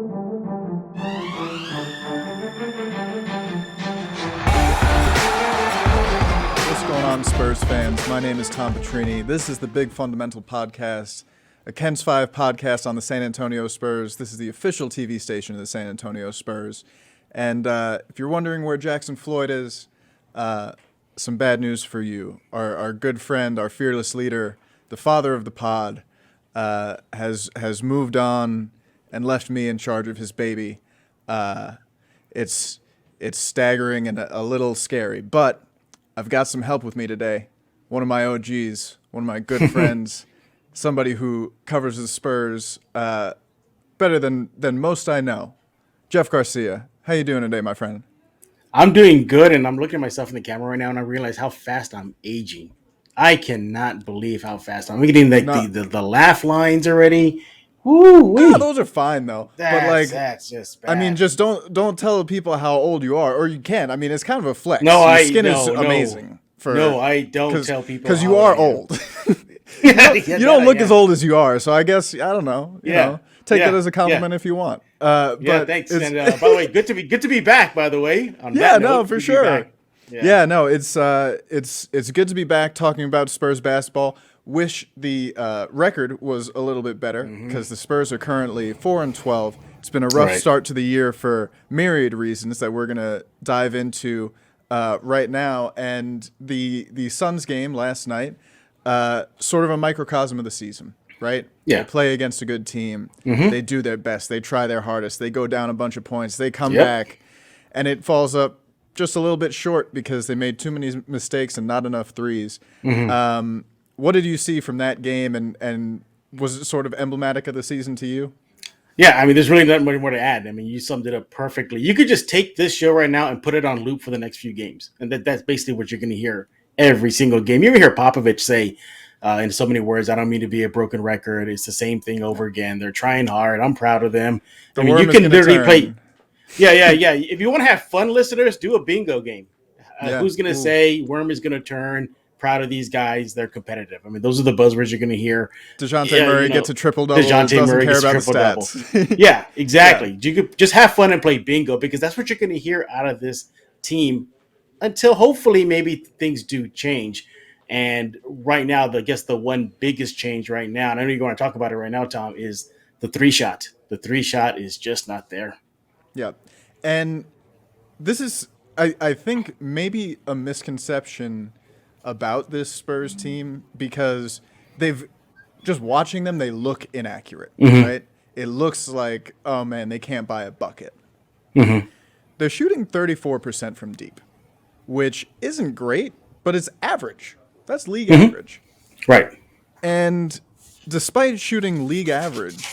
What's going on, Spurs fans? My name is Tom Petrini. This is the Big Fundamental Podcast, a Ken's 5 podcast on the San Antonio Spurs. This is the official TV station of the San Antonio Spurs. And if you're wondering where Jackson Floyd is, some bad news for you. Our good friend, our fearless leader, the father of the pod, has moved on and left me in charge of his baby. It's staggering and a little scary, but I've got some help with me today. One of my OGs, one of my good friends, somebody who covers the Spurs better than most I know. Jeff Garcia, how you doing today, my friend? I'm doing good, and I'm looking at myself in the camera right now, and I realize how fast I'm aging. I cannot believe how fast I'm getting the laugh lines already. Woo! Yeah, those are fine though. That's just bad. I mean, just don't tell people how old you are, or you can. I mean, it's kind of a flex. No, Your skin is amazing. I don't tell people because you are old. you don't look as old as you are, so I guess I don't know. You know, take it as a compliment if you want. But thanks. And by the way, good to be back. By the way, for sure. It's good to be back talking about Spurs basketball. Wish the record was a little bit better because the Spurs are currently 4-12. It's been a rough start to the year for myriad reasons that we're gonna dive into right now. And the Suns game last night, sort of a microcosm of the season, right? Yeah. They play against a good team. They do their best. They try their hardest. They go down a bunch of points. They come back, and it falls up just a little bit short because they made too many mistakes and not enough threes. What did you see from that game, and was it sort of emblematic of the season to you? Yeah, I mean, there's really nothing more to add. I mean, you summed it up perfectly. You could just take this show right now and put it on loop for the next few games, and that's basically what you're going to hear every single game. You ever hear Popovich say, in so many words, I don't mean to be a broken record. It's the same thing over again. They're trying hard. I'm proud of them. I mean, you can literally play. Yeah. If you want to have fun, listeners, do a bingo game. Who's going to say Worm is going to turn? Proud of these guys. They're competitive. I mean, those are the buzzwords you're going to hear. DeJounte Murray gets a triple-double. DeJounte Murray gets a triple-double. Yeah, exactly. You could just have fun and play bingo because that's what you're going to hear out of this team until hopefully maybe things do change. And right now, I guess the one biggest change right now, and I know you're going to talk about it right now, Tom, is the three shot. The three shot is just not there. Yeah. And this is, I think, maybe a misconception about this Spurs team because they've just watching them, they look inaccurate, right? It looks like, oh man, they can't buy a bucket. They're shooting 34% from deep, which isn't great, but it's average. That's league average. Right. And despite shooting league average,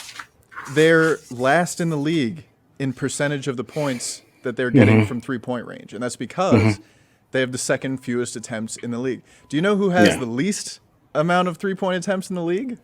they're last in the league in percentage of the points that they're getting from three-point range. And that's because they have the second fewest attempts in the league. Do you know who has the least amount of three-point attempts in the league?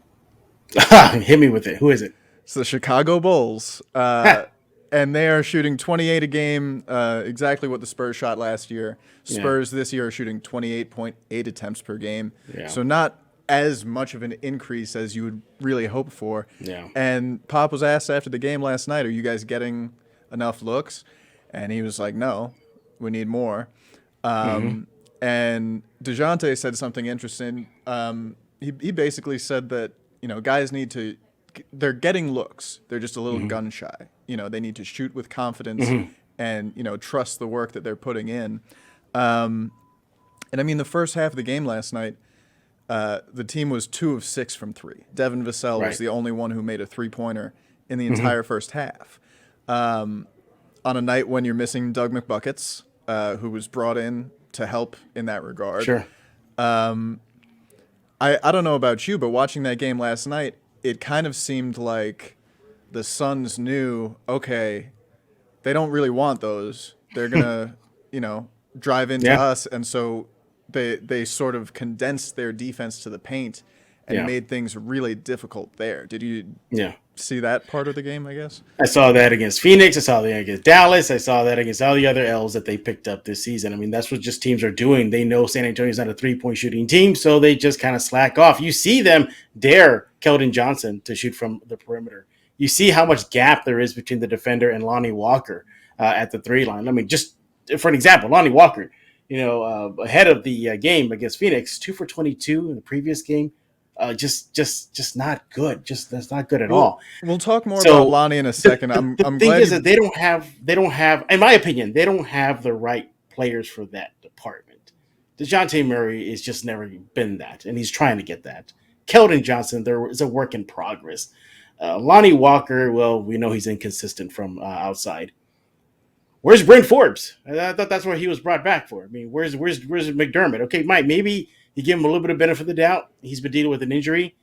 Hit me with it. Who is it? It's the Chicago Bulls. And they are shooting 28 a game, exactly what the Spurs shot last year. Spurs this year are shooting 28.8 attempts per game. Yeah. So not as much of an increase as you would really hope for. Yeah. And Pop was asked after the game last night, are you guys getting enough looks? And he was like, no, we need more. And DeJounte said something interesting. He basically said that, guys they're getting looks. They're just a little gun shy. They need to shoot with confidence and, trust the work that they're putting in. And I mean, the first half of the game last night, the team was 2 of 6 from three. Devin Vasel was the only one who made a three-pointer in the entire first half. On a night when you're missing Doug McBuckets, who was brought in to help in that regard. Sure. I don't know about you, but watching that game last night, it kind of seemed like the Suns knew, okay, they don't really want those. They're going to, drive into us. And so they sort of condensed their defense to the paint and made things really difficult there. Did you see that part of the game, I guess? I saw that against Phoenix. I saw that against Dallas. I saw that against all the other L's that they picked up this season. I mean, that's what just teams are doing. They know San Antonio's not a three-point shooting team, so they just kind of slack off. You see them dare Keldon Johnson to shoot from the perimeter. you see how much gap there is between the defender and Lonnie Walker at the 3 line. I mean, just for an example, Lonnie Walker, ahead of the game against Phoenix, 2 for 22 in the previous game. Just not good. Just that's not good at all. We'll talk more about So Lonnie in a second. I'm thing glad is you. that they don't have, in my opinion, they don't have the right players for that department. DeJounte Murray has just never been that, and he's trying to get that. Keldon Johnson, there is a work in progress. Lonnie Walker, well, we know he's inconsistent from outside. Where's Brent Forbes? I thought that's what he was brought back for. I mean, where's McDermott? Okay, Mike, maybe you give him a little bit of benefit of the doubt. He's been dealing with an injury.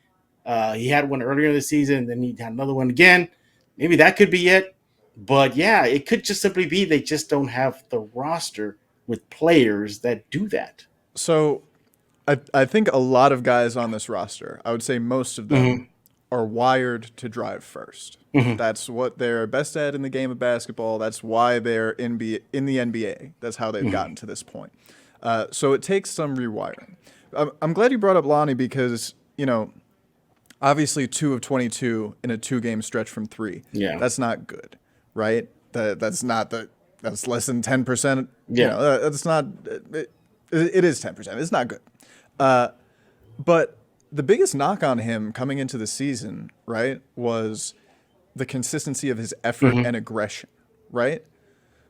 He had one earlier in the season, then he had another one again. Maybe that could be it. But yeah, it could just simply be they just don't have the roster with players that do that. So, I think a lot of guys on this roster, I would say most of them, are wired to drive first. That's what they're best at in the game of basketball. That's why they're in the NBA. That's how they've gotten to this point. So it takes some rewiring. I'm glad you brought up Lonnie because, obviously 2 of 22 in a 2-game stretch from 3. Yeah. That's not good, right? That's less than 10%. Yeah. That's not, it is 10%. It's not good. But the biggest knock on him coming into the season, right, was the consistency of his effort and aggression, right?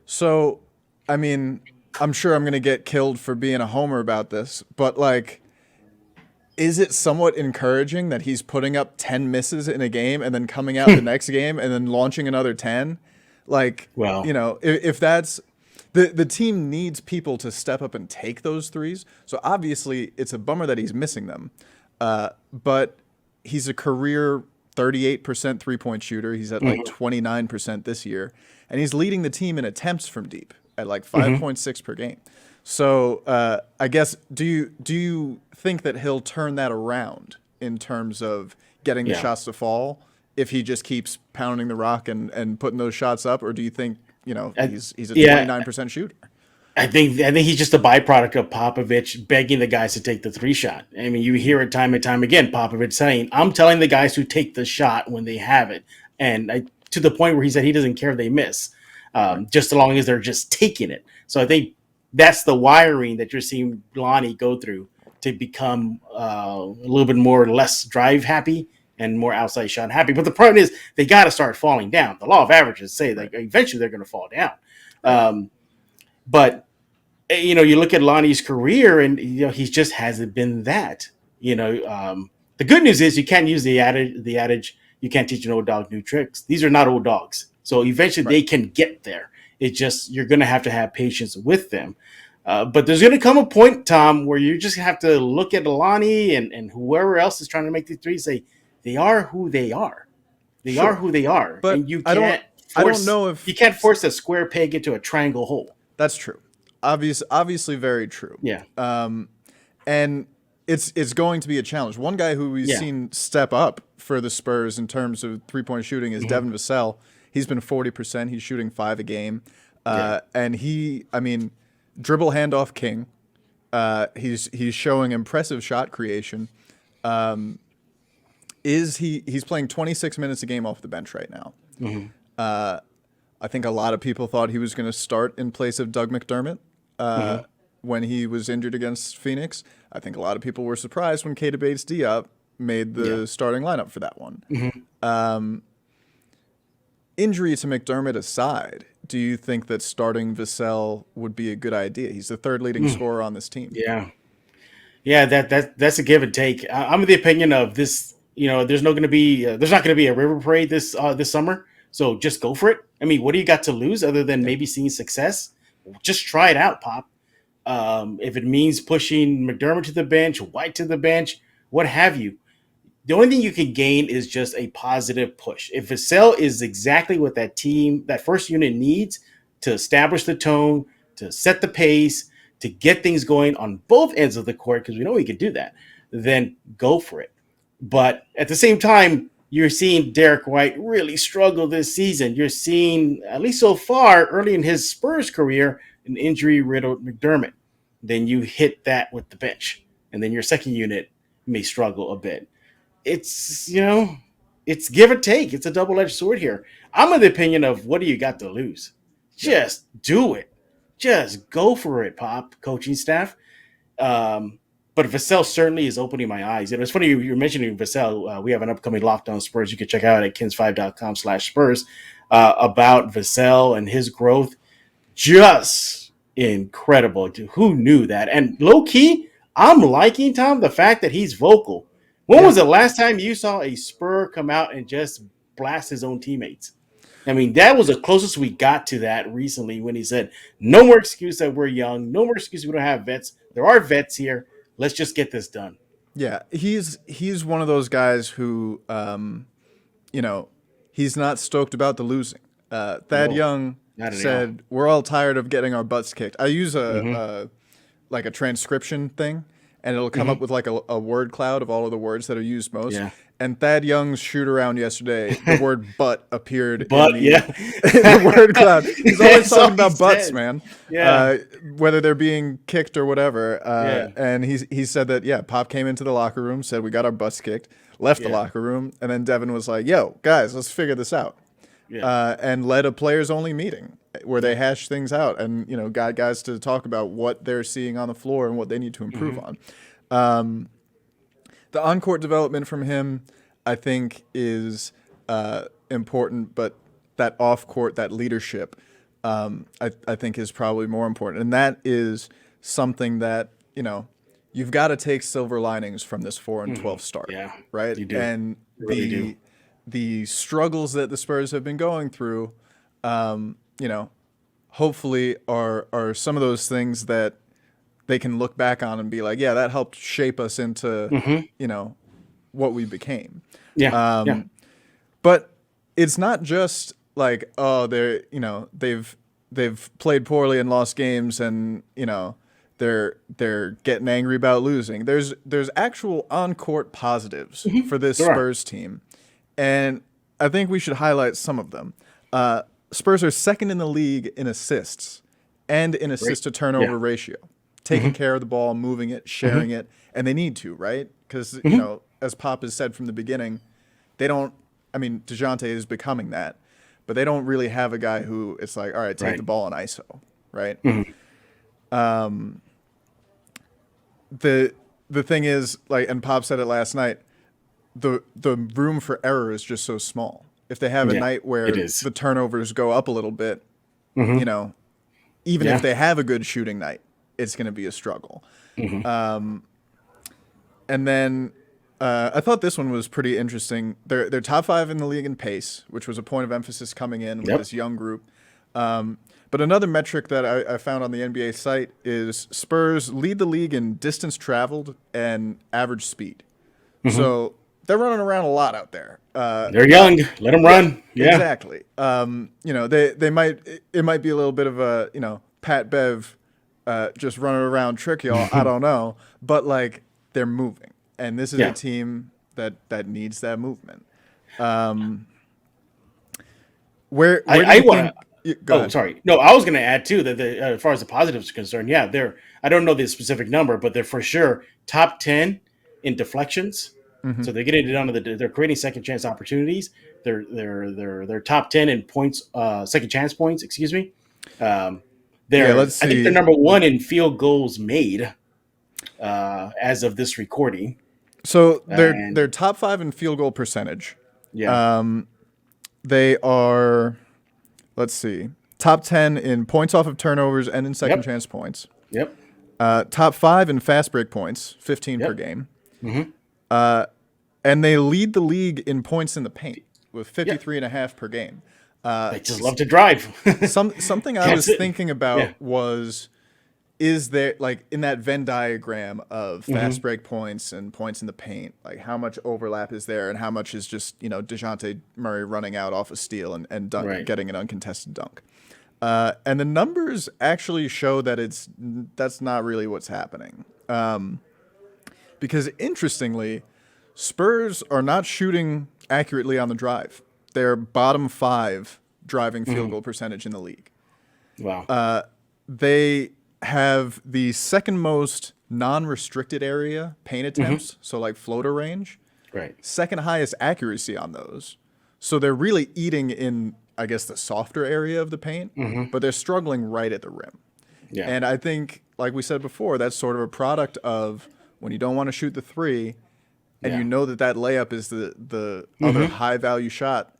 So, I mean, I'm sure I'm going to get killed for being a homer about this, but is it somewhat encouraging that he's putting up 10 misses in a game and then coming out the next game and then launching another 10? If that's the team needs people to step up and take those threes. So obviously it's a bummer that he's missing them. But he's a career 38% 3-point shooter. He's at 29% this year. And he's leading the team in attempts from deep at 5.6 per game. So I guess, do you think that he'll turn that around in terms of getting the shots to fall if he just keeps pounding the rock and putting those shots up? Or do you think, he's a 29% shooter? I think he's just a byproduct of Popovich begging the guys to take the 3-shot. I mean, you hear it time and time again, Popovich saying, I'm telling the guys to take the shot when they have it. And to the point where he said he doesn't care if they miss, just as long as they're just taking it. So I think that's the wiring that you're seeing Lonnie go through to become a little bit more or less drive happy and more outside shot happy. But the problem is they got to start falling down. The law of averages say that eventually they're going to fall down. But you look at Lonnie's career, and he just hasn't been that. The good news is you can't use the adage you can't teach an old dog new tricks. These are not old dogs, so eventually they can get there. It's just you're going to have patience with them. But there's going to come a point, Tom, where you just have to look at Lonnie and whoever else is trying to make the three, say they are who they are. They are who they are, but and you can't. I don't know if you can't force a square peg into a triangle hole. That's true. Obviously very true. Yeah. And it's going to be a challenge. One guy who we've seen step up for the Spurs in terms of 3-point shooting is Devin Vasel. He's been 40%. He's shooting 5 a game. And dribble handoff king. He's showing impressive shot creation. He's playing 26 minutes a game off the bench right now. I think a lot of people thought he was going to start in place of Doug McDermott when he was injured against Phoenix. I think a lot of people were surprised when Keita Bates-Diop made the starting lineup for that one. Injury to McDermott aside, do you think that starting Vassell would be a good idea? He's the third leading scorer on this team. Yeah, that's a give and take. I'm of the opinion of this. There's not going to be a river parade this summer. So just go for it. I mean, what do you got to lose other than maybe seeing success? Just try it out, Pop. If it means pushing McDermott to the bench, White to the bench, what have you. The only thing you can gain is just a positive push. If Vassell is exactly what that team, that first unit needs to establish the tone, to set the pace, to get things going on both ends of the court, because we know we can do that, then go for it. But at the same time, you're seeing Derek White really struggle this season. You're seeing, at least so far, early in his Spurs career, an injury-riddled McDermott. Then you hit that with the bench. And then your second unit may struggle a bit. It's, it's give or take. It's a double-edged sword here. I'm of the opinion of what do you got to lose? Just do it. Just go for it, Pop, coaching staff. But Vassell certainly is opening my eyes. It's funny you're mentioning Vassell. We have an upcoming Locked On Spurs. You can check out at kins5.com/Spurs about Vassell and his growth. Just incredible. Dude, who knew that? And low key, I'm liking, Tom, the fact that he's vocal. When was the last time you saw a Spur come out and just blast his own teammates? I mean, that was the closest we got to that recently when he said, no more excuse that we're young. No more excuse we don't have vets. There are vets here. Let's just get this done. Yeah, he's one of those guys who, he's not stoked about the losing. Thad Young said, "We're all tired of getting our butts kicked." I use a transcription thing, and it'll come up with like a word cloud of all of the words that are used most. Yeah. And Thad Young's shoot around yesterday, the word "butt" appeared in the word cloud. He's always talking about butts, man. Yeah. Whether they're being kicked or whatever. And he said that, Pop came into the locker room, said we got our butts kicked, left the locker room, and then Devin was like, "Yo, guys, let's figure this out." And led a players-only meeting where they hashed things out and, got guys to talk about what they're seeing on the floor and what they need to improve on. The on-court development from him, I think, is important, but that off-court, that leadership, I think is probably more important. And that is something that, you've got to take silver linings from this 4-12 start, right? You do. And you really do. The struggles that the Spurs have been going through, hopefully are some of those things that they can look back on and be like, yeah, that helped shape us into, what we became. But it's not just like, oh, they've played poorly and lost games and, they're getting angry about losing. There's actual on-court positives for this Spurs team. And I think we should highlight some of them. Spurs are second in the league in assists and in assist-to-turnover ratio. Taking care of the ball, moving it, sharing it, and they need to, right? Because, as Pop has said from the beginning, they don't – DeJounte is becoming that, but they don't really have a guy who it's like, all right, take the ball and ISO, right? The thing is, like, and Pop said it last night, the room for error is just so small. If they have a night where the turnovers go up a little bit, even if they have a good shooting night, it's going to be a struggle. And then I thought this one was pretty interesting. They're top 5 in the league in pace, which was a point of emphasis coming in with this young group. But another metric that I found on the NBA site is Spurs lead the league in distance traveled and average speed. So they're running around a lot out there. They're young. Let them run. Yeah, exactly. It might be a little bit of a, Pat Bev just running around trick y'all. I don't know. But, like, they're moving. And this is a team that needs that movement. Where I want to. Sorry. No, I was going to add too that as far as the positives are concerned, they're. I don't know the specific number, but they're for sure top 10 in deflections. So they're getting it down to they're creating second chance opportunities. They're top 10 in points, second chance points. Excuse me. I think they're number 1 in field goals made as of this recording. So they're top 5 in field goal percentage. They are, let's see, top 10 in points off of turnovers and in second chance points. Top 5 in fast break points, 15 per game. And they lead the league in points in the paint with 53.5 per game. They just love to drive. Something I was thinking about was, is there, like, in that Venn diagram of fast break points and points in the paint, like, how much overlap is there and how much is just, DeJounte Murray running out off a steal and getting an uncontested dunk? And the numbers actually show that that's not really what's happening. Because interestingly, Spurs are not shooting accurately on the drive. They're bottom 5 driving field goal percentage in the league. Wow. They have the second most non-restricted area paint attempts, so like floater range. Right. second highest accuracy on those. So they're really eating in, I guess, the softer area of the paint, but they're struggling right at the rim. Yeah. And I think, like we said before, that's sort of a product of when you don't want to shoot the three and Yeah. you know that layup is the other high value shot.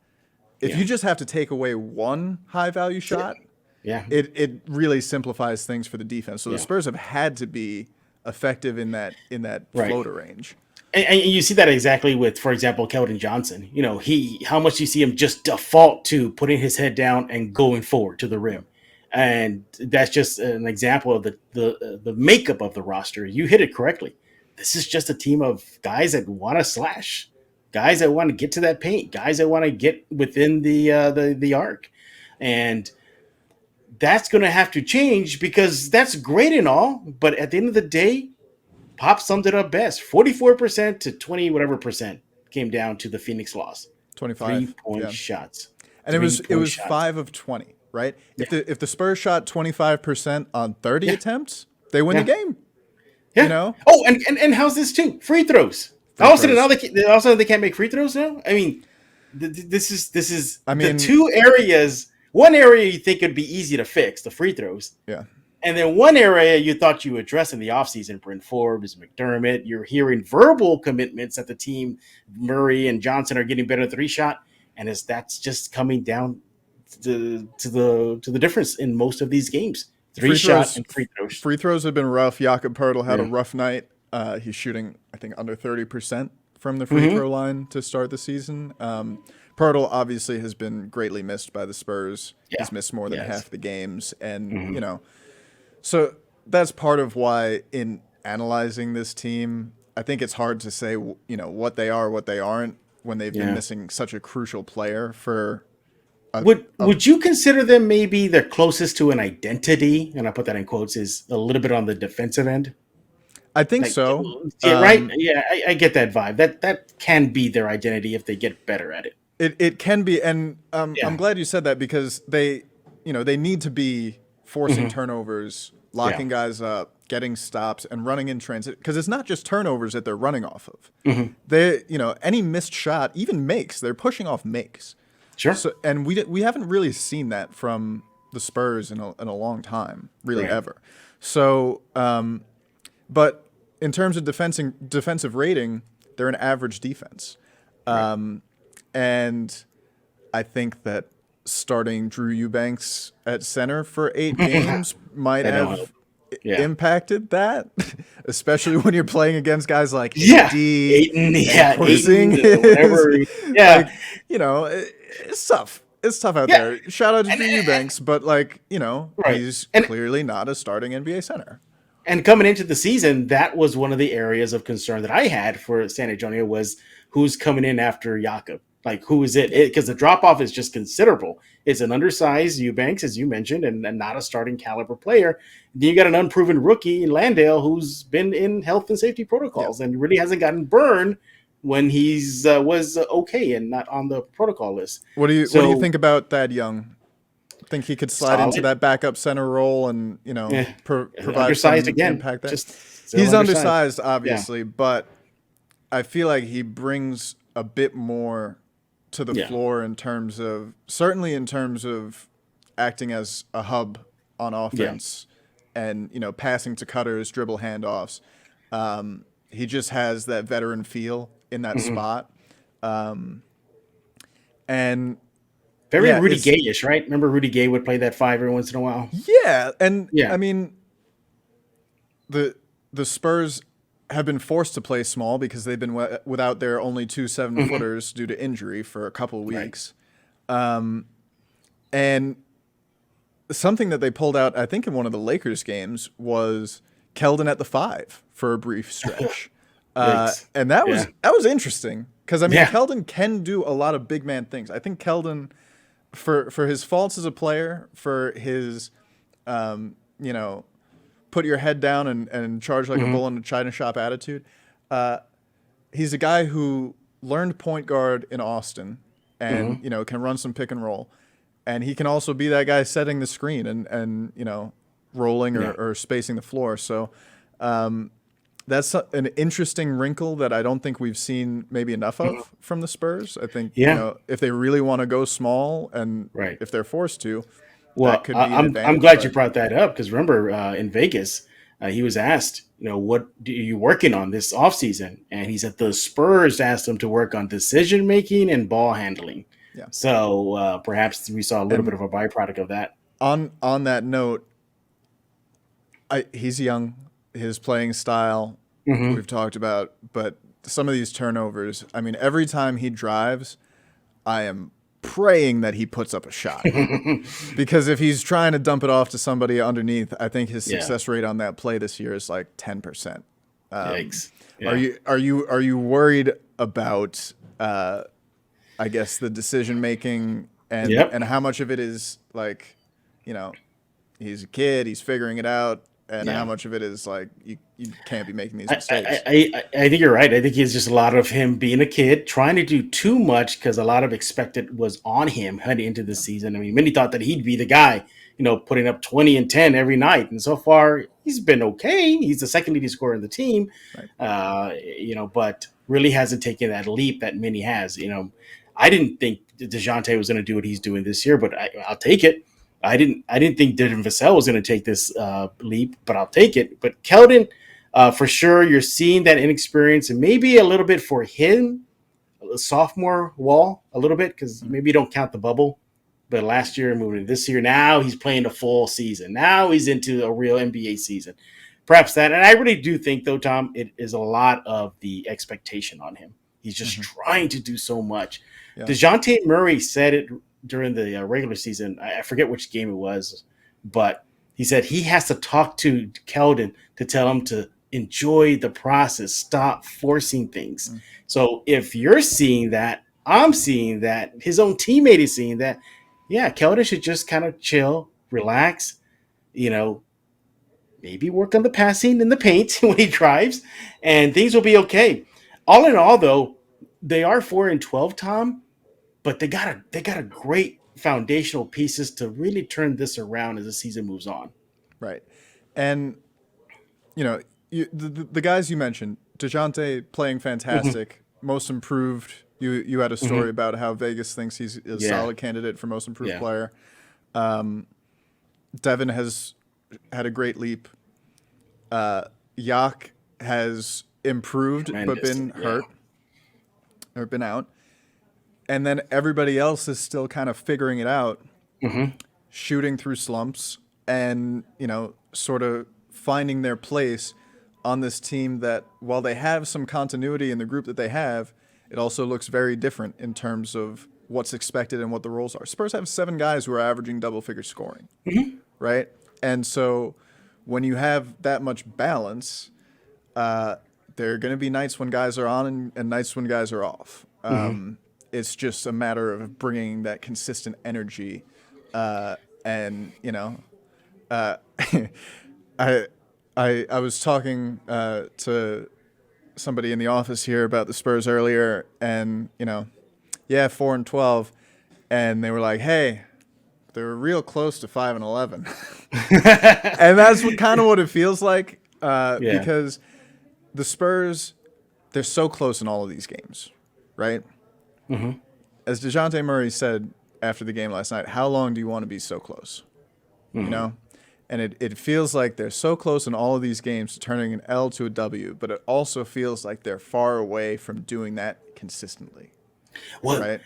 If you just have to take away one high value shot, Yeah. it really simplifies things for the defense. So the Yeah. Spurs have had to be effective in that Right. floater range. And you see that exactly with, for example, Keldon Johnson. You know, how much you see him just default to putting his head down and going forward to the rim. And that's just an example of the makeup of the roster. You hit it correctly. This is just a team of guys that want to slash, guys that want to get to that paint, guys that want to get within the arc. And that's going to have to change, because that's great and all, but at the end of the day, Pop summed it up best. 44% to 20 whatever percent came down to the Phoenix loss. 25 3-point shots. And it was shots. 5 of 20, right? If the Spurs shot 25% on 30 attempts, they win the game. Yeah. You know? Oh, and how's this too? Free throws. All of a sudden now they can't make free throws now? I mean, this is the two areas. One area you think would be easy to fix, the free throws. Yeah. And then one area you thought you would address in the offseason, Bryn Forbes, McDermott, you're hearing verbal commitments that the team, Murray and Johnson, are getting better at the shot, and that's just coming down to the difference in most of these games. Free throws and free throws. Free throws have been rough. Jakob Poeltl had a rough night. He's shooting, I think, under 30% from the free throw line to start the season. Poeltl obviously has been greatly missed by the Spurs. Yeah. He's missed more than half the games, and you know. So that's part of why in analyzing this team, I think it's hard to say, you know, what they are, what they aren't, when they've been missing such a crucial player for. Would you consider them maybe the closest to an identity? And I put that in quotes, is a little bit on the defensive end. I think so. Yeah, right. Yeah, I get that vibe. That can be their identity if they get better at it. It can be, and I'm glad you said that, because they need to be forcing turnovers, locking guys up, getting stops, and running in transit, because it's not just turnovers that they're running off of. They, any missed shot, even makes, they're pushing off makes. Sure. So, and we haven't really seen that from the Spurs in a long time, really ever. So, but in terms of defensive rating, they're an average defense. And I think that starting Drew Eubanks at center for 8 games might have impacted that, especially when you're playing against guys like Ayton, whatever. Like, it's tough. It's tough out there. Shout out to Drew Eubanks, but he's clearly not a starting NBA center. And coming into the season, that was one of the areas of concern that I had for San Antonio, was who's coming in after Jakob. Like, who is it? Because the drop-off is just considerable. It's an undersized Eubanks, as you mentioned, and not a starting caliber player. Then you got an unproven rookie in Landale, who's been in health and safety protocols and really hasn't gotten burned when he's was okay and not on the protocol list. What do you think about Thad Young? Think he could slide into that backup center role and provide some impact there? He's undersized, obviously, but I feel like he brings a bit more to the floor in terms of acting as a hub on offense and passing to cutters, dribble handoffs. He just has that veteran feel in that spot, and very Rudy Gay-ish, right? Remember Rudy Gay would play that 5 every once in a while. Yeah, and I mean, the Spurs have been forced to play small because they've been without their only 2 7-footers due to injury for a couple of weeks. And something that they pulled out, I think, in one of the Lakers games was Keldon at the 5 for a brief stretch. And that was interesting because, I mean, Keldon can do a lot of big man things. I think Keldon, for his faults as a player, for his, put your head down and charge like a bull in a china shop attitude. He's a guy who learned point guard in Austin and, can run some pick and roll. And he can also be that guy setting the screen and rolling or spacing the floor. So That's an interesting wrinkle that I don't think we've seen maybe enough of from the Spurs. I think, Yeah. if they really want to go small and Right. if they're forced to, that Well, could be an I'm advantage. glad you But brought that up because remember in Vegas, he was asked, what are you working on this offseason? And he said the Spurs asked him to work on decision making and ball handling. yeah. So perhaps we saw a little bit And of a byproduct of that. on that note, he's young. His playing style, Hmm. we've talked about, but some of these turnovers, I mean, every time he drives, I am praying that he puts up a shot. Because if he's trying to dump it off to somebody underneath, I think his Yeah. success rate on that play this year is like 10%. Yikes. Are Yeah. you worried about I guess the decision making and Yep. how much of it is like, he's a kid, he's figuring it out, and how Yeah. much of it is like you can't be making these I, mistakes. I think you're right. I think it's just a lot of him being a kid, trying to do too much because a lot of expected was on him heading into the season. I mean, many thought that he'd be the guy, putting up 20 and 10 every night. And so far, he's been okay. He's the second leading scorer in the team, Right. But really hasn't taken that leap that many has. I didn't think DeJounte was going to do what he's doing this year, but I'll take it. I didn't think Devin Vasel was going to take this leap, but I'll take it. But Keldon, for sure, you're seeing that inexperience and maybe a little bit for him, a sophomore wall, a little bit, because maybe you don't count the bubble. But last year, moving to this year, now he's playing a full season. Now he's into a real NBA season. Perhaps that. And I really do think, though, Tom, it is a lot of the expectation on him. He's just trying to do so much. Yeah. DeJounte Murray said it during the regular season. I forget which game it was, but he said he has to talk to Keldon to tell him to enjoy the process, stop forcing things. So if you're seeing that, I'm seeing that, his own teammate is seeing that, yeah, Keldon should just kind of chill, relax, maybe work on the passing and the paint when he drives, and things will be okay. All in all, though, they are 4-12, Tom, but they got a great foundational pieces to really turn this around as the season moves on. Right. And, the guys you mentioned, DeJounte playing fantastic, most improved. You had a story about how Vegas thinks he's a solid candidate for most improved player. Devin has had a great leap. Yak has improved but been hurt or been out. And then everybody else is still kind of figuring it out, shooting through slumps and, sort of finding their place on this team that while they have some continuity in the group that they have, it also looks very different in terms of what's expected and what the roles are. Spurs have 7 guys who are averaging double-figure scoring, right? And so when you have that much balance, there are going to be nights when guys are on and nights when guys are off. It's just a matter of bringing that consistent energy. And, I was talking to somebody in the office here about the Spurs earlier, and 4-12, and they were like, "Hey, they were real close to 5-11," and that's kind of what it feels like, because the Spurs, they're so close in all of these games, right? As DeJounte Murray said after the game last night, how long do you want to be so close? And it feels like they're so close in all of these games to turning an L to a W, but it also feels like they're far away from doing that consistently. Well, right?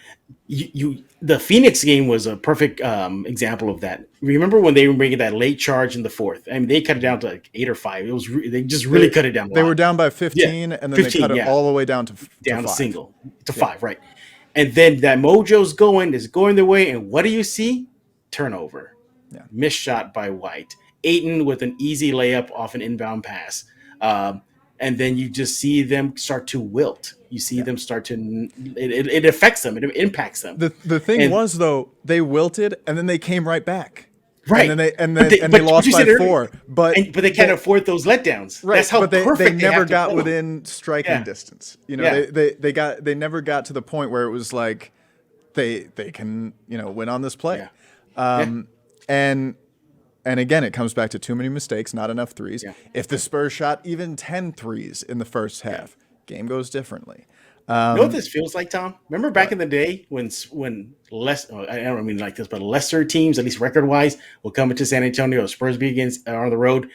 The Phoenix game was a perfect example of that. Remember when they were making that late charge in the fourth? I mean, they cut it down to like 8 or 5. It was they just really cut it down. They were down by 15, and then 15, they cut it all the way down to 5. Single to 5, right? And then that mojo's going their way, and what do you see? Turnover. Yeah. Missed shot by White. Ayton with an easy layup off an inbound pass. And then you just see them start to wilt. You see them start to it affects them. It impacts them. The thing was, though, they wilted and then they came right back. Right. And then they lost by 4. But they can't afford those letdowns. Right. That's how perfect they never got play. within striking distance. They never got to the point where it was like they can, win on this play. Yeah. And And again, it comes back to too many mistakes, not enough threes. Yeah. If the Spurs shot even 10 threes in the first half, game goes differently. You know what this feels like, Tom? Remember back What? in the day when I don't mean like this, but lesser teams, at least record wise, will come into San Antonio. Spurs be against on the road,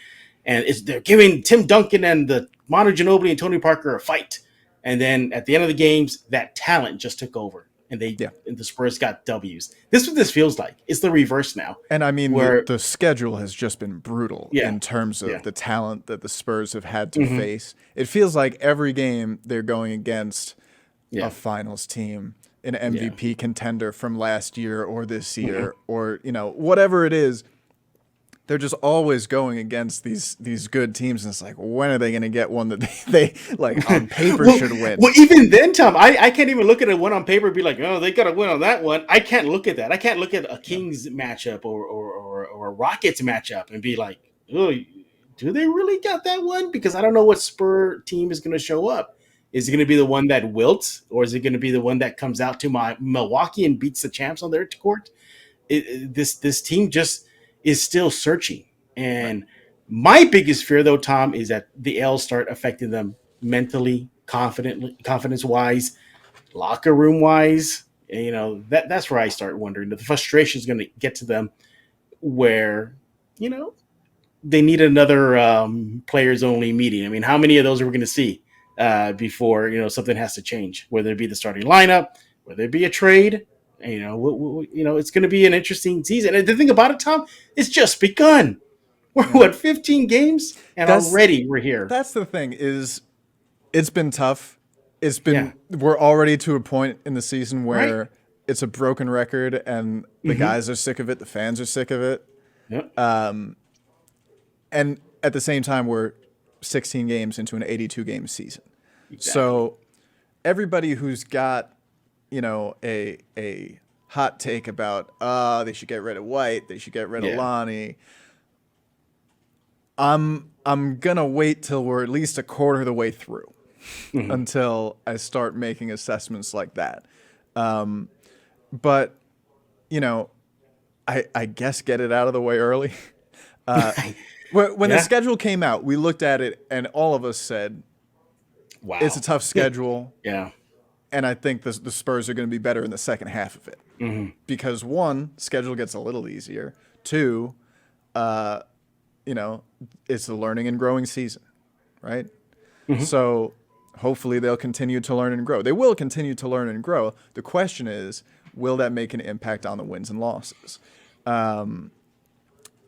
and they're giving Tim Duncan and the Manu Ginobili and Tony Parker a fight, and then at the end of the games, that talent just took over, and the Spurs got W's. This is what this feels like. It's the reverse now. And I mean, where the schedule has just been brutal in terms of the talent that the Spurs have had to face. It feels like every game they're going against a finals team, an MVP contender from last year or this year, or whatever it is. They're just always going against these good teams, and it's like, when are they going to get one that they like on paper should win? Well, even then, Tom, I can't even look at a one on paper and be like, oh, they got to win on that one. I can't look at that. I can't look at a Kings matchup or a Rockets matchup and be like, oh, do they really got that one? Because I don't know what Spur team is going to show up. Is it going to be the one that wilts, or is it going to be the one that comes out to my Milwaukee and beats the champs on their court? This team just is still searching. And my biggest fear, though, Tom, is that the L's start affecting them mentally, confidence-wise, locker room-wise. And, that's where I start wondering. The frustration is going to get to them where, they need another players-only meeting. I mean, how many of those are we going to see before, something has to change, whether it be the starting lineup, whether it be a trade? It's going to be an interesting season. And the thing about it, Tom, it's just begun. We're 15 games, and already we're here. That's the thing is, it's been tough. We're already to a point in the season where it's a broken record, and the guys are sick of it. The fans are sick of it. Yep. And at the same time, we're 16 games into an 82-game season. Exactly. So everybody who's got a hot take about they should get rid of White, they should get rid of Lonnie. I'm gonna wait till we're at least a quarter of the way through until I start making assessments like that. But I guess get it out of the way early. When the schedule came out, we looked at it and all of us said, "Wow, it's a tough schedule." Yeah. And I think the Spurs are going to be better in the second half of it. Because one, schedule gets a little easier. Two, it's a learning and growing season, right? So hopefully they'll continue to learn and grow. They will continue to learn and grow. The question is, will that make an impact on the wins and losses? And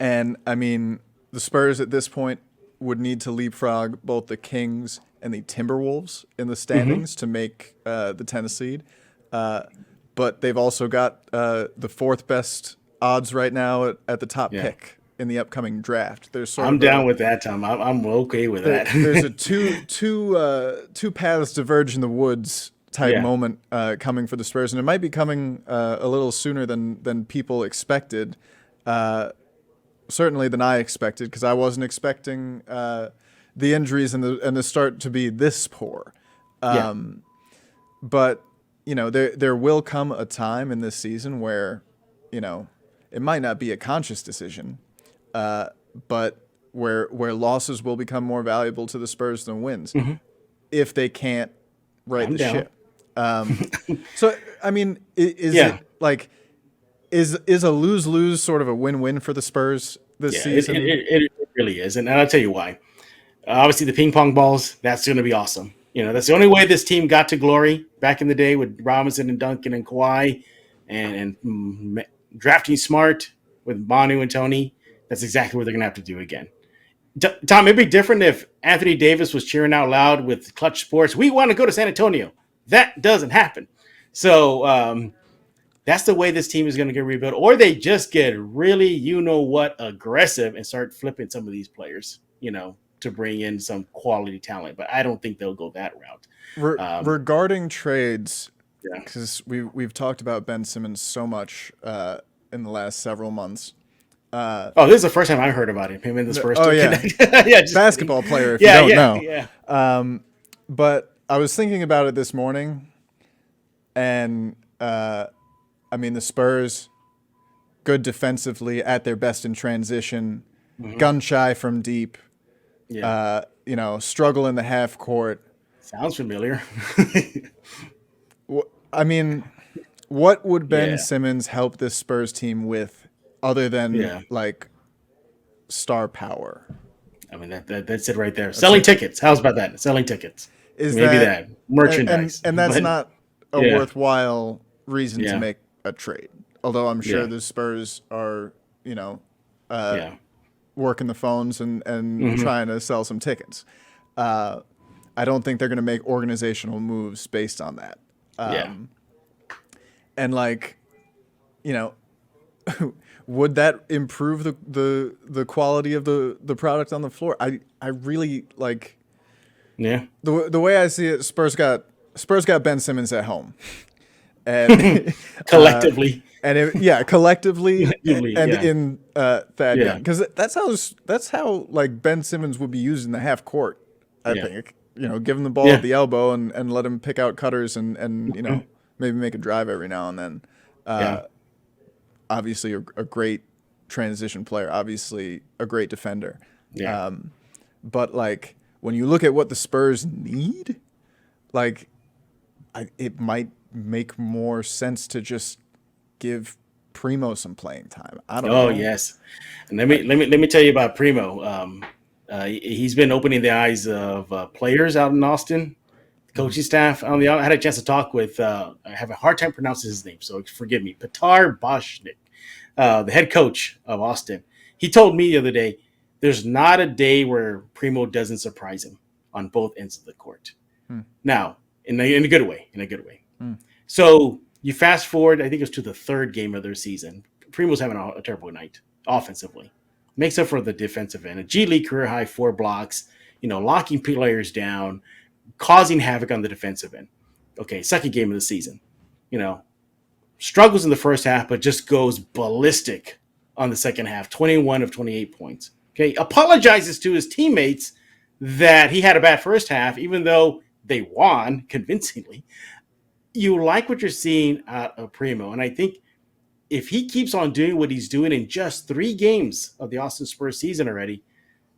I mean, the Spurs at this point would need to leapfrog both the Kings and the Timberwolves in the standings to make the 10th seed. But they've also got the fourth best odds right now at the top pick in the upcoming draft. I'm down with that, Tom. I'm okay with that. There's a two paths diverge in the woods type moment coming for the Spurs, and it might be coming a little sooner than people expected. Certainly than I expected, because I wasn't expecting the injuries and the start to be this poor. But there will come a time in this season where it might not be a conscious decision, but where losses will become more valuable to the Spurs than wins if they can't right the ship. So I mean, is it like is a lose-lose sort of a win-win for the Spurs this season? It really is, and I'll tell you why. Obviously, the ping pong balls, that's going to be awesome. That's the only way this team got to glory back in the day with Robinson and Duncan and Kawhi and drafting smart with Manu and Tony. That's exactly what they're going to have to do again. Tom, it'd be different if Anthony Davis was cheering out loud with Clutch Sports. We want to go to San Antonio. That doesn't happen. So that's the way this team is going to get rebuilt. Or they just get really, aggressive and start flipping some of these players, to bring in some quality talent, but I don't think they'll go that route. Regarding trades, because we've talked about Ben Simmons so much in the last several months. This is the first time I heard about him in this first. Basketball player, if you don't know. But I was thinking about it this morning, and I mean the Spurs good defensively, at their best in transition, gun shy from deep, struggle in the half court. Sounds familiar. I mean, what would Ben Simmons help this Spurs team with other than like star power? I mean, that's it right there. Selling tickets. How's about that? Selling tickets. Maybe that merchandise. And that's not a worthwhile reason to make a trade. Although I'm sure the Spurs are, working the phones and trying to sell some tickets. I don't think they're going to make organizational moves based on that. And like, would that improve the quality of the product on the floor? I really like. Yeah. The way I see it, Spurs got Ben Simmons at home, and collectively, collectively, in Thad Young, because that's how like Ben Simmons would be used in the half court. I think give him the ball at the elbow and let him pick out cutters and maybe make a drive every now and then. Obviously, a great transition player. Obviously, a great defender. Yeah. But like when you look at what the Spurs need, like it might make more sense to just give Primo some playing time. I don't know. Oh yes, and let me tell you about Primo. He's been opening the eyes of players out in Austin, coaching staff. I had a chance to talk with. I have a hard time pronouncing his name, so forgive me. Petar Boshnik, the head coach of Austin. He told me the other day, there's not a day where Primo doesn't surprise him on both ends of the court. Now, in a good way. So you fast forward, I think it was to the third game of their season. Primo's having a terrible night offensively. Makes up for the defensive end. A G League career high 4 blocks, locking players down, causing havoc on the defensive end. Okay, second game of the season. Struggles in the first half, but just goes ballistic on the second half. 21 of 28 points. Okay, apologizes to his teammates that he had a bad first half, even though they won convincingly. You like what you're seeing out of Primo, and I think if he keeps on doing what he's doing in just 3 games of the Austin Spurs season already,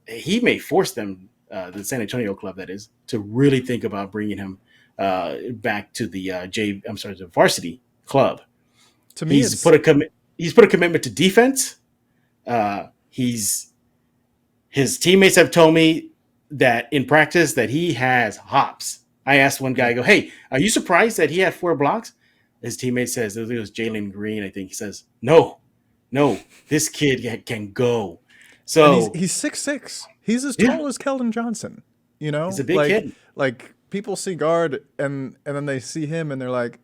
he may force them, the San Antonio club that is, to really think about bringing him back to the the varsity club. To me, he's put a commitment to defense. His teammates have told me that in practice that he has hops. I asked one guy, I go, "Hey, are you surprised that he had 4 blocks?" His teammate says, it was Jalen Green, I think. He says, no, this kid can go. So and he's 6'6". He's as tall as Keldon Johnson. He's a big kid. Like people see guard and then they see him and they're like,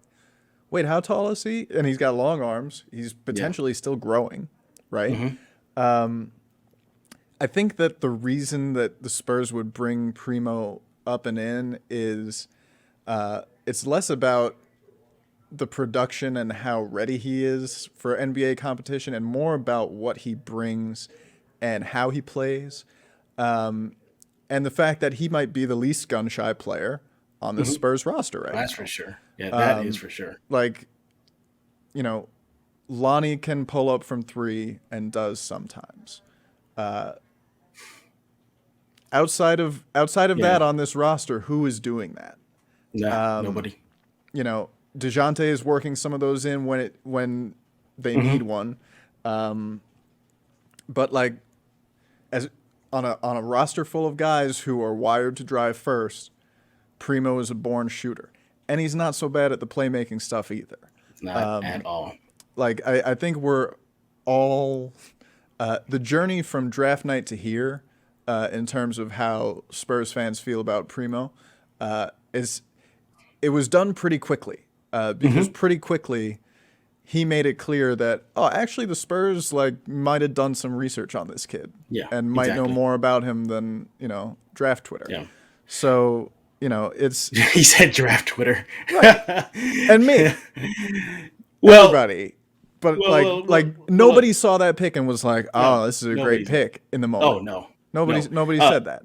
wait, how tall is he? And he's got long arms. He's potentially still growing, right? I think that the reason that the Spurs would bring Primo up and in is it's less about the production and how ready he is for NBA competition and more about what he brings and how he plays. And the fact that he might be the least gun-shy player on the Spurs roster right now. That's for sure. Yeah, that is for sure. Like, Lonnie can pull up from 3 and does sometimes. Outside of that on this roster, who is doing that? No, nobody. DeJounte is working some of those in when they need one. But like as on a roster full of guys who are wired to drive first, Primo is a born shooter. And he's not so bad at the playmaking stuff either. Not at all. Like I think we're all the journey from draft night to here in terms of how Spurs fans feel about Primo it was done pretty quickly. Because pretty quickly he made it clear that actually the Spurs might have done some research on this kid, and might know more about him than draft Twitter. Yeah. So it's he said draft Twitter, right? And me, everybody, but nobody saw that pick and was like, this is a great pick in the moment. Oh no, nobody said that.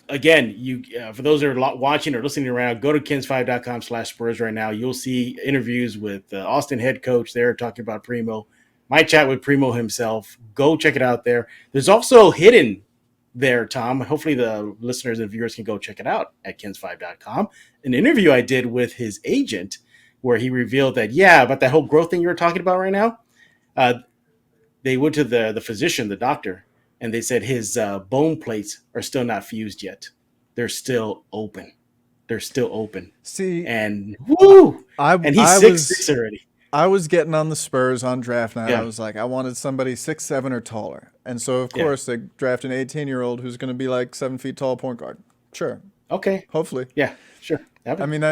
Again, you for those that are watching or listening around, go to kens5.com/Spurs right now. You'll see interviews with Austin head coach there talking about Primo, my chat with Primo himself. Go check it out there. There's also hidden there, Tom. Hopefully the listeners and viewers can go check it out at kens5.com. An interview I did with his agent where he revealed that, about that whole growth thing you were talking about right now, they went to the physician, the doctor, and they said his bone plates are still not fused yet. They're still open. See, and woo! And he's 6'6" already. I was getting on the Spurs on draft night. Yeah. I was like, I wanted somebody 6'7" or taller. And so, of course, they draft an 18-year-old who's going to be like 7 feet tall point guard. Sure. Okay. Hopefully. Yeah, sure. I mean,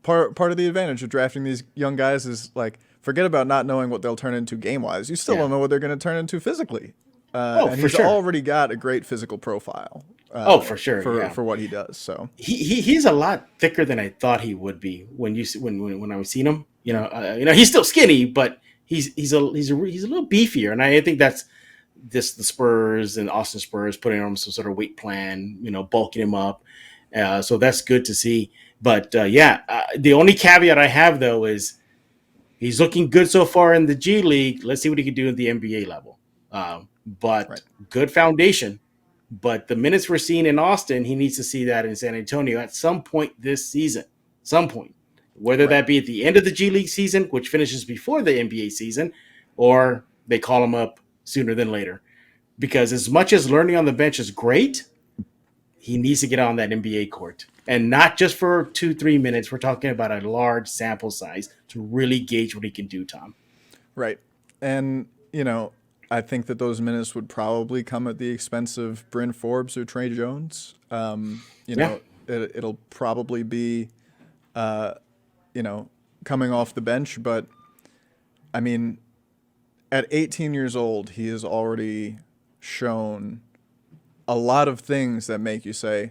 part of the advantage of drafting these young guys is, like, forget about not knowing what they'll turn into game-wise. You still don't know what they're going to turn into physically. And he's already got a great physical profile. For sure. For what he does. So he's a lot thicker than I thought he would be when I was seeing him. He's still skinny, but he's a little beefier, and I think that's the Spurs and Austin Spurs putting on some sort of weight plan, bulking him up. So that's good to see. But the only caveat I have though is he's looking good so far in the G League. Let's see what he can do at the NBA level. Good foundation. But the minutes we're seeing in Austin, he needs to see that in San Antonio at some point this season. Whether that be at the end of the G League season, which finishes before the NBA season, or they call him up sooner than later. Because as much as learning on the bench is great, he needs to get on that NBA court. And not just for 2-3 minutes. We're talking about a large sample size to really gauge what he can do, Tom. Right. And, I think that those minutes would probably come at the expense of Bryn Forbes or Trey Jones. It'll probably be, coming off the bench. But, I mean, at 18 years old, he has already shown a lot of things that make you say,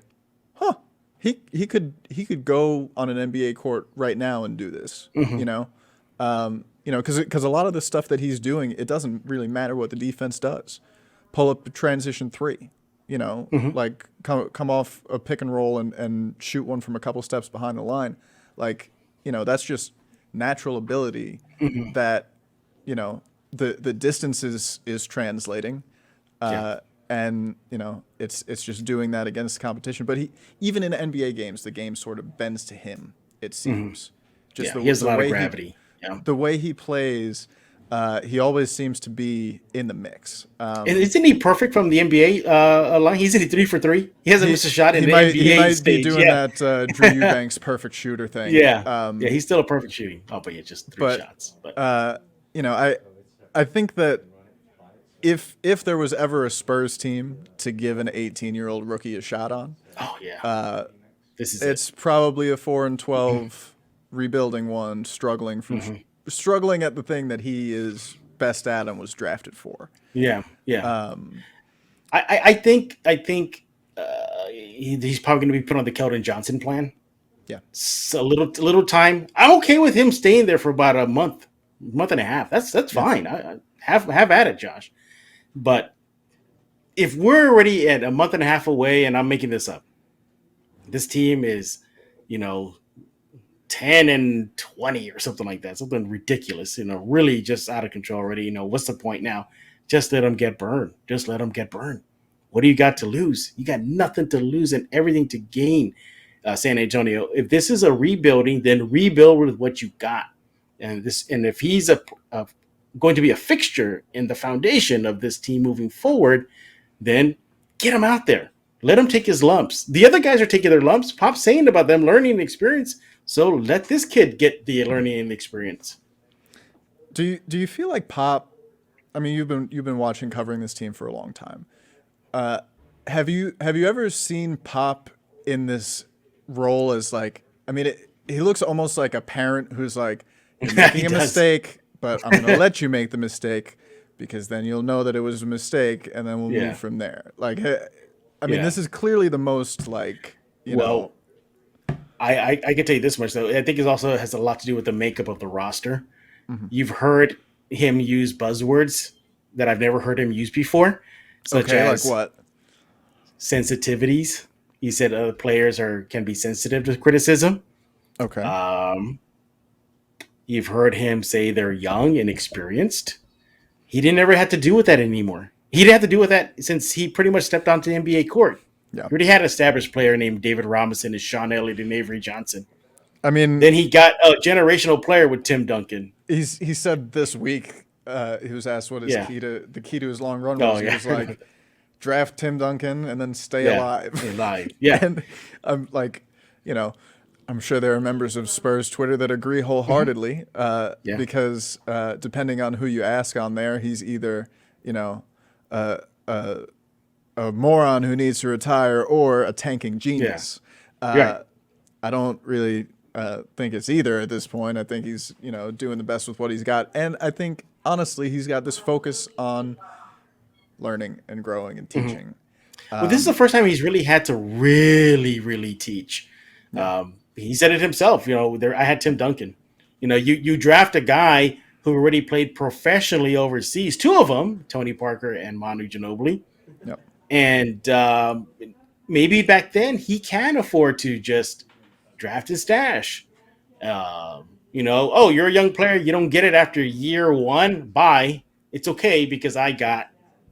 huh, he could go on an NBA court right now and do this, because a lot of the stuff that he's doing, it doesn't really matter what the defense does. Pull up a transition three, like come off a pick and roll and shoot one from a couple steps behind the line. Like, that's just natural ability that, the distance is translating. And, it's just doing that against the competition. But even in NBA games, the game sort of bends to him, it seems. He has a lot of gravity. The way he plays, he always seems to be in the mix. Isn't he perfect from the NBA line? He's in 3 for 3. He hasn't missed a shot in the NBA He might stage. be doing that Drew Eubanks perfect shooter thing. He's still a perfect shooting. Oh, but just 3 shots. But I think that if there was ever a Spurs team to give an 18-year-old rookie a shot on, it's probably a 4-12 rebuilding one, struggling at the thing that he is best at and was drafted for. I think he's probably going to be put on the Keldon Johnson plan. So a little time. I'm okay with him staying there for about a month and a half. That's fine. I have at it, Josh. But if we're already at a month and a half away, and I'm making this up, this team is, 10-20 or something like that, something ridiculous, really just out of control already. What's the point now? Just let them get burned. What do you got to lose? You got nothing to lose and everything to gain, San Antonio. If this is a rebuilding, then rebuild with what you got. And if he's going to be a fixture in the foundation of this team moving forward, then get him out there. Let him take his lumps. The other guys are taking their lumps. Pop's saying about them learning experience. So let this kid get the learning and experience. Do you feel like Pop? I mean, you've been watching, covering this team for a long time. Have you ever seen Pop in this role as like? I mean, he looks almost like a parent who's like, you're making a mistake, but I'm going to let you make the mistake because then you'll know that it was a mistake, and then we'll move from there. Like, I mean, this is clearly the most like know. I can tell you this much, though. I think it also has a lot to do with the makeup of the roster. You've heard him use buzzwords that I've never heard him use before, such as like what? Sensitivities. He said other players can be sensitive to criticism. Okay. You've heard him say they're young and inexperienced. he didn't ever have to do with that anymore. He didn't have to do with that since he pretty much stepped onto the NBA court. Yeah. He already had an established player named David Robinson and Sean Elliott and Avery Johnson. I mean, then he got a generational player with Tim Duncan. He said this week he was asked what his the key to his long run was. He was like, draft Tim Duncan and then stay alive. Yeah. And I'm like, I'm sure there are members of Spurs Twitter that agree wholeheartedly because depending on who you ask on there, he's either, a moron who needs to retire or a tanking genius. I don't really think it's either at this point. I think he's, doing the best with what he's got. And I think, honestly, he's got this focus on learning and growing and teaching. Well, this is the first time he's really had to really teach. He said it himself. I had Tim Duncan. You draft a guy who already played professionally overseas, two of them, Tony Parker and Manu Ginobili. Yep. And maybe back then he can afford to just draft his stash. You're a young player. You don't get it after year one. Bye. It's okay because I got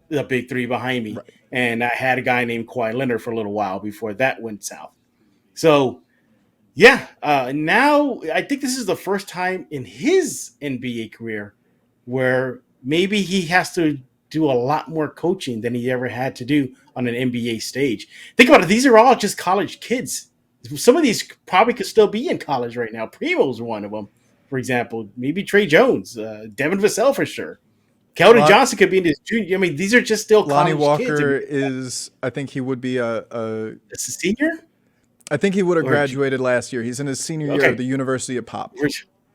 the big three behind me. Right. And I had a guy named Kawhi Leonard for a little while before that went south. So, now I think this is the first time in his NBA career where maybe he has to do a lot more coaching than he ever had to do on an NBA stage. Think about it. These are all just college kids. Some of these probably could still be in college right now. Primo's one of them, for example. Maybe Trey Jones, Devin Vasel for sure. Keldon Johnson could be in his junior. I mean, these are just still college Lonnie Walker kids. is, I think he would be a senior? I think he would have graduated last year. He's in his senior year at the University of Pop.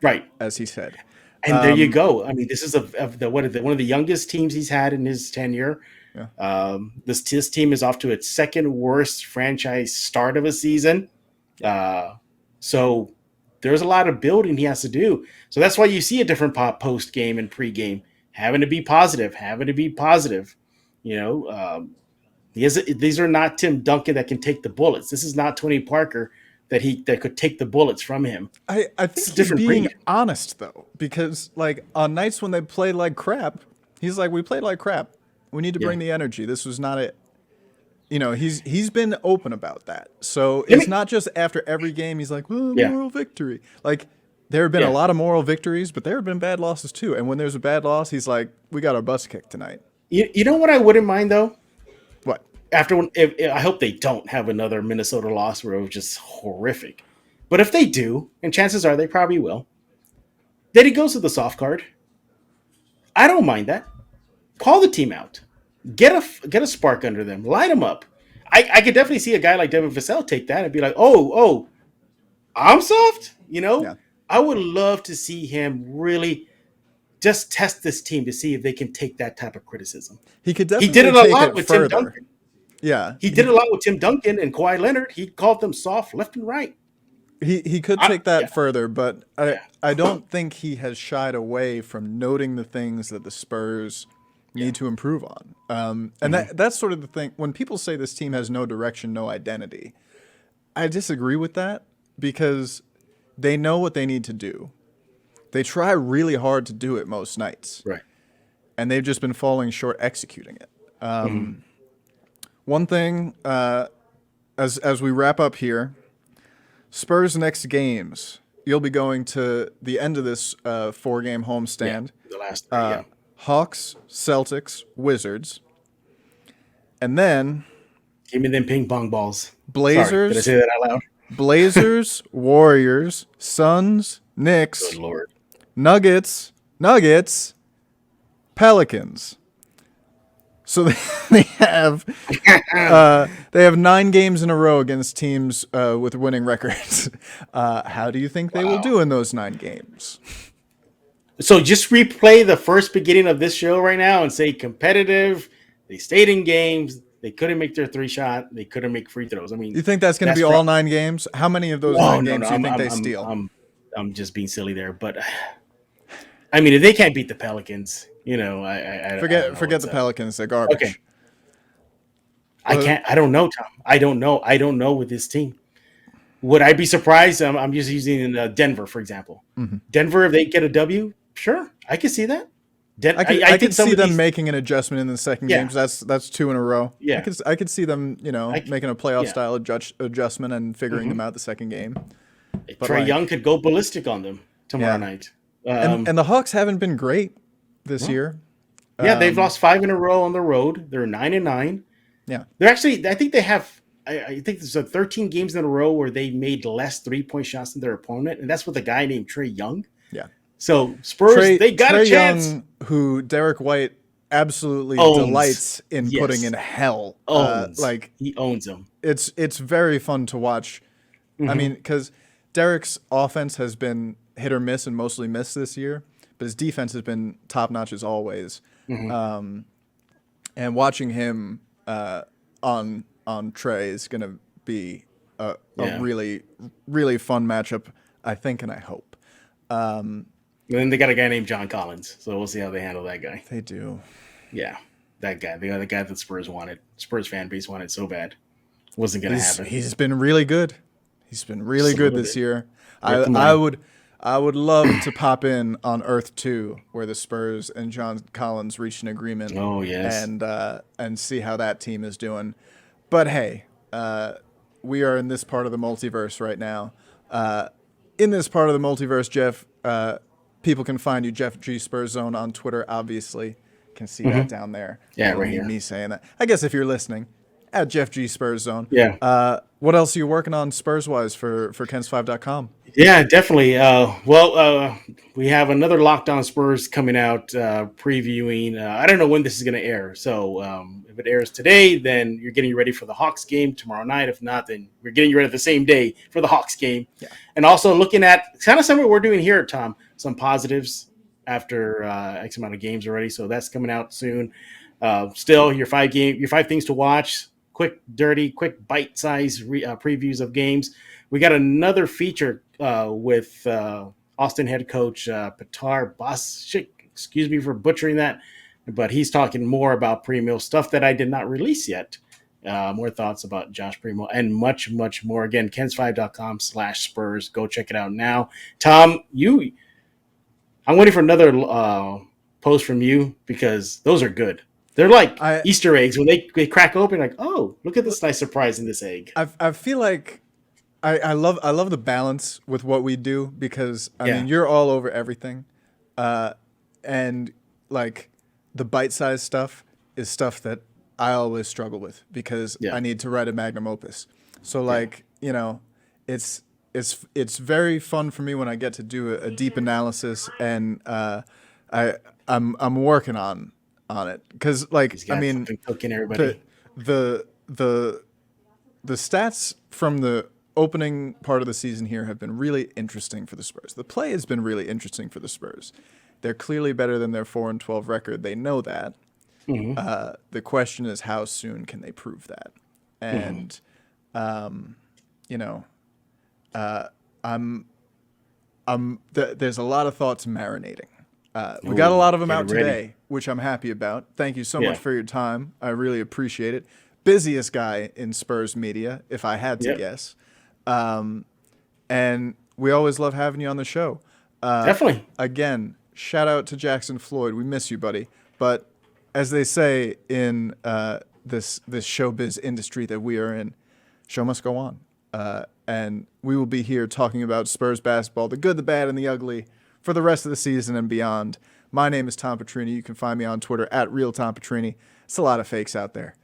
Right. As he said. And there you go. I mean, this is one of the youngest teams he's had in his tenure. Yeah. This team is off to its second worst franchise start of a season. So there's a lot of building he has to do. So that's why you see a different post game and pre-game, having to be positive. These are not Tim Duncan that can take the bullets. This is not Tony Parker that could take the bullets from him. I think he's being honest, though, because, on nights when they played like crap, he's like, we played like crap. We need to bring the energy. This was not it. He's been open about that. So it's not just after every game he's like, well, moral victory. There have been a lot of moral victories, but there have been bad losses, too. And when there's a bad loss, he's like, we got our butts kicked tonight. You know what I wouldn't mind, though? What? I hope they don't have another Minnesota loss where it was just horrific. But if they do, and chances are they probably will, then he goes to the soft card. I don't mind that. Call the team out. Get a spark under them. Light them up. I could definitely see a guy like Devin Vasel take that and be like, oh, I'm soft? Yeah. I would love to see him really just test this team to see if they can take that type of criticism. He could definitely did it a lot with Tim Duncan. Yeah. He did a lot with Tim Duncan and Kawhi Leonard. He called them soft left and right. He could take that further, but I don't think he has shied away from noting the things that the Spurs need to improve on. And that's sort of the thing. When people say this team has no direction, no identity, I disagree with that because they know what they need to do. They try really hard to do it most nights. Right. And they've just been falling short executing it. One thing, as we wrap up here, Spurs' next games, you'll be going to the end of this 4-game homestand. The last three, Hawks, Celtics, Wizards. And then... Give me them ping pong balls. Blazers. Sorry, did I say that out loud? Blazers, Warriors, Suns, Knicks. Good Lord. Nuggets, Pelicans. So they have 9 games in a row against teams with winning records. How do you think they will do in those 9 games? So just replay the first beginning of this show right now and say competitive. They stayed in games. They couldn't make their 3-shot. They couldn't make free throws. I mean, you think that's going to be all 9 games? How many of those 9 games do you think they steal? I'm just being silly there, but I mean, if they can't beat the Pelicans, I forget the Pelicans. They're garbage. Okay. I don't know, Tom. I don't know with this team. Would I be surprised? I'm just using Denver, for example. Mm-hmm. Denver, if they get a W, sure, I can see that. I could see them these, making an adjustment in the second game, because that's two in a row. Yeah. I could see them, making a playoff style adjustment and figuring them out the second game. But Trae Young could go ballistic on them tomorrow night. And the Hawks haven't been great this year. Yeah, they've lost 5 in a row on the road. They're 9-9. Yeah, they're actually. I think they have. I think there's 13 games in a row where they made less 3-point shots than their opponent, and that's with a guy named Trae Young. Yeah. So Spurs, they got a chance. Young, who Derek White absolutely delights in putting in hell. He owns them. It's very fun to watch. I mean, because Derek's offense has been hit or miss and mostly miss this year, but his defense has been top notch as always. And watching him on Trae is going to be a really, really fun matchup, I think, and I hope. And then they got a guy named John Collins, so we'll see how they handle that guy. They do. Yeah, that guy. The guy that Spurs fan base wanted so bad. Wasn't going to happen. He's been really good. He's been really good this year. I would love to pop in on Earth 2, where the Spurs and John Collins reached an agreement. Oh, yes. And see how that team is doing. But hey, we are in this part of the multiverse right now. In this part of the multiverse, Jeff, people can find you, Jeff G Spurs Zone, on Twitter. Obviously, can see that down there. Yeah, right here. Me saying that. I guess if you're listening, at Jeff G Spurs Zone. Yeah. What else are you working on Spurs-wise for Kens5.com? Yeah, definitely. We have another Locked On Spurs coming out, previewing. I don't know when this is going to air. So if it airs today, then you're getting ready for the Hawks game tomorrow night. If not, then we're getting ready the same day for the Hawks game. Yeah. And also looking at kind of something we're doing here, Tom, some positives after X amount of games already. So that's coming out soon. Still, your 5 things to watch. Quick bite-sized previews of games. We got another feature with Austin head coach Petar Basic. Excuse me for butchering that, but he's talking more about Primo, stuff that I did not release yet. More thoughts about Josh Primo and much, much more. Again, Kens5.com/Spurs. Go check it out now. Tom, I'm waiting for another post from you because those are good. They're like Easter eggs when they crack open. Like, oh, look at this nice surprise in this egg. I feel like I love the balance with what we do, because I mean, you're all over everything, and like the bite-sized stuff is stuff that I always struggle with, because I need to write a magnum opus. So it's very fun for me when I get to do a deep analysis, and I'm working on it, because I mean, cooking everybody. The stats from the opening part of the season here have been really interesting for the Spurs. The play has been really interesting for the Spurs. They're clearly better than their 4-12 record. They know that. The question is, how soon can they prove that? And there's a lot of thoughts marinating. We got a lot of them out today, which I'm happy about. Thank you so much for your time. I really appreciate it. Busiest guy in Spurs media, if I had to guess. And we always love having you on the show. Definitely. Again, shout out to Jackson Floyd. We miss you, buddy. But as they say in this showbiz industry that we are in, show must go on. And we will be here talking about Spurs basketball, the good, the bad, and the ugly, for the rest of the season and beyond. My name is Tom Petrini. You can find me on Twitter at RealTomPetrini. It's a lot of fakes out there.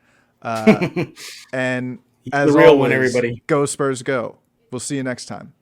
And as the real always, one, everybody. Go Spurs, go. We'll see you next time.